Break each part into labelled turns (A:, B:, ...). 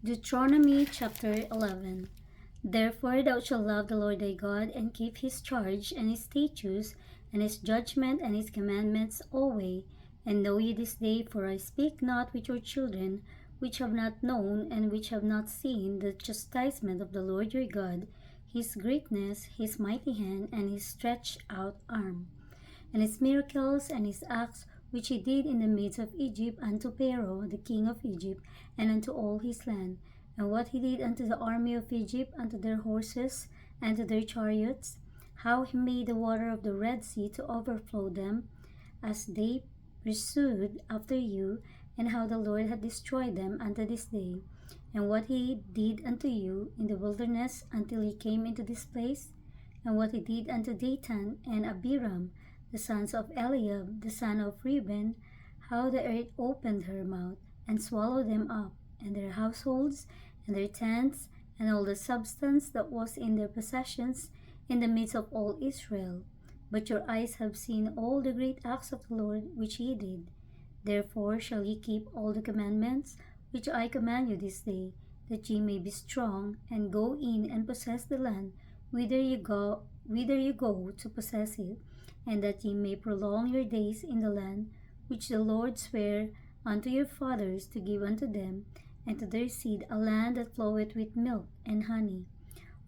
A: Deuteronomy chapter 11. Therefore thou shalt love the Lord thy God, and keep his charge, and his statutes, and his judgment, and his commandments always. And know ye this day, for I speak not with your children, which have not known, and which have not seen the chastisement of the Lord your God, his greatness, his mighty hand, and his stretched out arm, and his miracles, and his acts, which he did in the midst of Egypt unto Pharaoh the king of Egypt, and unto all his land, and what he did unto the army of Egypt, unto their horses, and to their chariots, how he made the water of the Red Sea to overflow them, as they pursued after you, and how the Lord had destroyed them unto this day, and what he did unto you in the wilderness until ye came into this place, and what he did unto Dathan and Abiram, the sons of Eliab, the son of Reuben, how the earth opened her mouth, and swallowed them up, and their households, and their tents, and all the substance that was in their possessions, in the midst of all Israel. But your eyes have seen all the great acts of the Lord which he did. Therefore shall ye keep all the commandments which I command you this day, that ye may be strong, and go in and possess the land whither you go to possess it, and that ye may prolong your days in the land which the Lord sware unto your fathers to give unto them, and to their seed, a land that floweth with milk and honey.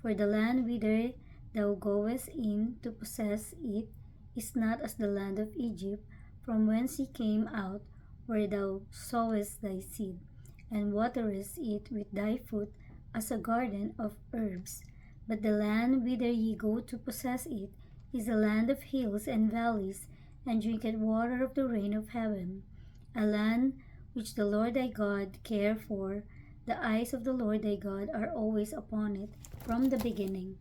A: For the land whither thou goest in to possess it is not as the land of Egypt, from whence ye came out, where thou sowest thy seed, and waterest it with thy foot, as a garden of herbs. But the land whither ye go to possess it is a land of hills and valleys, and drinketh water of the rain of heaven, a land which the Lord thy God care for. The eyes of the Lord thy God are always upon it, from the beginning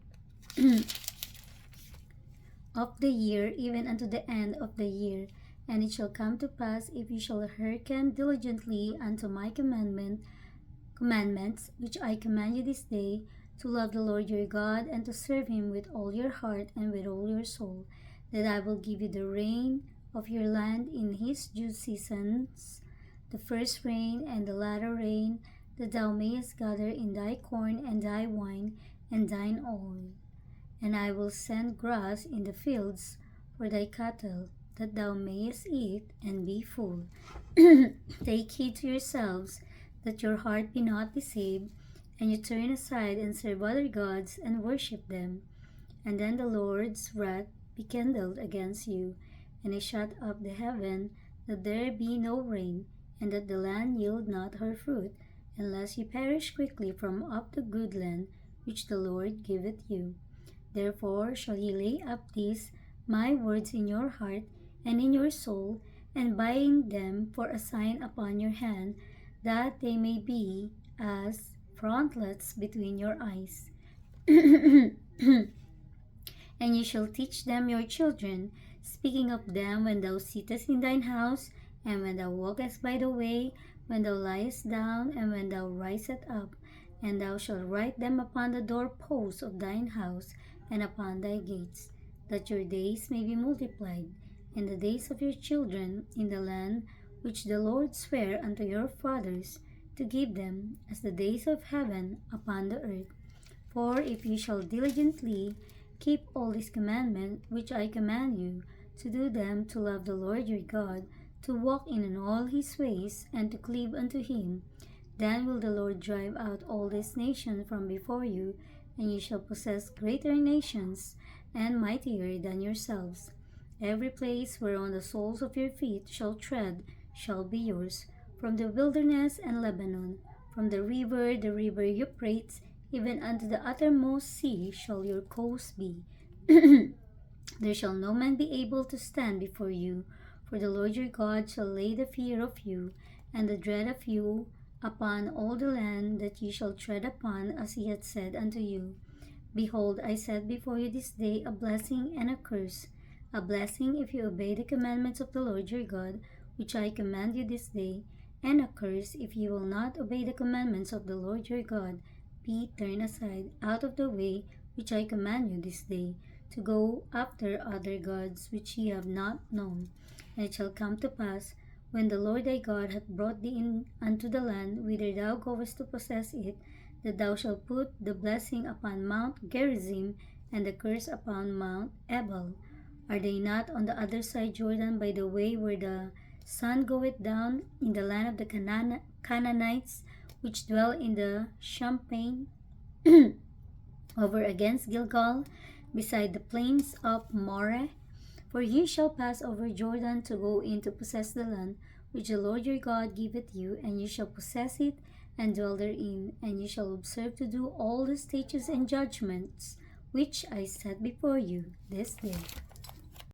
A: of the year even unto the end of the year. And it shall come to pass, if ye shall hearken diligently unto my commandments, which I command you this day, to love the Lord your God, and to serve him with all your heart and with all your soul, that I will give you the rain of your land in his due seasons, the first rain and the latter rain, that thou mayest gather in thy corn and thy wine and thine oil. And I will send grass in the fields for thy cattle, that thou mayest eat and be full. Take heed to yourselves, that your heart be not deceived, and you turn aside and serve other gods and worship them. And then the Lord's wrath be kindled against you, and he shut up the heaven, that there be no rain, and that the land yield not her fruit, unless ye perish quickly from off the good land which the Lord giveth you. Therefore shall ye lay up these my words in your heart and in your soul, and bind them for a sign upon your hand, that they may be as frontlets between your eyes. And ye shall teach them your children, speaking of them when thou sittest in thine house, and when thou walkest by the way, when thou liest down, and when thou risest up. And thou shalt write them upon the doorposts of thine house, and upon thy gates, that your days may be multiplied, and the days of your children in the land which the Lord sware unto your fathers to give them, as the days of heaven upon the earth. For if ye shall diligently keep all these commandments which I command you, to do them, to love the Lord your God, to walk in all his ways, and to cleave unto him, then will the Lord drive out all these nations from before you, and ye shall possess greater nations and mightier than yourselves. Every place whereon the soles of your feet shall tread shall be yours, from the wilderness and Lebanon, from the river Euphrates, even unto the uttermost sea shall your coast be. There shall no man be able to stand before you, for the Lord your God shall lay the fear of you and the dread of you upon all the land that ye shall tread upon, as he hath said unto you. Behold, I set before you this day a blessing and a curse. A blessing if you obey the commandments of the Lord your God, which I command you this day, and a curse if ye will not obey the commandments of the Lord your God. Be turned aside out of the way which I command you this day, to go after other gods which ye have not known. And it shall come to pass, when the Lord thy God hath brought thee in unto the land whither thou goest to possess it, that thou shalt put the blessing upon Mount Gerizim and the curse upon Mount Ebal. Are they not on the other side Jordan by the way where the sun goeth down in the land of the Canaanites, which dwell in the champaign over against Gilgal, beside the plains of Moreh? For ye shall pass over Jordan to go in to possess the land which the Lord your God giveth you, and ye shall possess it and dwell therein, and ye shall observe to do all the statutes and judgments which I set before you this day.